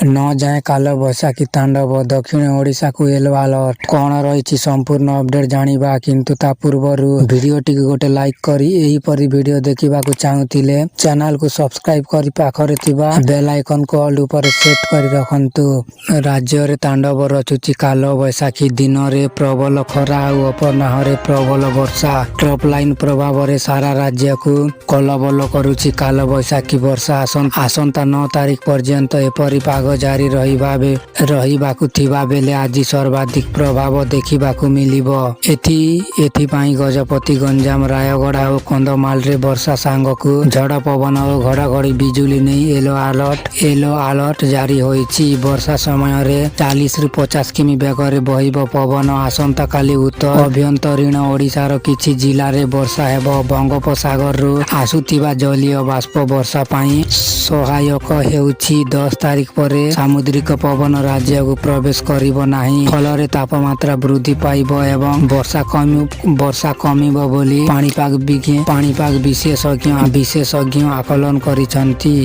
न जाए काल बैशाखी तांडव दक्षिण ओडिशा को येलो अलर्ट कौन रही संपूर्ण अपडेट जानिबा किंतु ता पूर्वरु भिडियोटी गोटे लाइक करी एही परी वीडियो देखिबा को चाहुतिले चैनल को सब्सक्राइब करी पाखरे थिबा बेल आइकन को ऑल ऊपर सेट करी रखंतु। राज्य रे तांडव रचुची काल बैशाखी दिन रे प्रबल खरा और अपराह्न प्रबल वर्षा ट्रप लाइन प्रभाव रे सारा राज्य को कलबल करुची काल बैशाखी वर्षा आसंता 9 तारिख पर्यंत एपरी पाग जारी रहिबाकु थिबा बेले आज सर्वाधिक प्रभाव देखिबाकु मिलिबो। एथिपाई गजपति गंजाम रायगढ़ और कंधमाल रे वर्षा सांगकु झड़ पवन और घड़घड़ी बिजुली नहीं येलो अलर्ट जारी होईची। वर्षा समय रे 40 रु 50 किमी बेगरे बहिबो पवन। आसंता काली उत्तर अभ्यंतरीण ओडिशार किछि जिला रे वर्षा हेबो। बंगोपसागर रु आसुथिबा जलीय बाष्प वर्षा पाई सहायक हेउछि। 10 तारिख परे सामुद्रिक पवन राज्य को प्रवेश करिबो नाही फल तापमात्रा वृद्धि पाइबो एवं वर्षा कमिबो बोली पाणीपाग विशेषज्ञ आकलन करिसंती।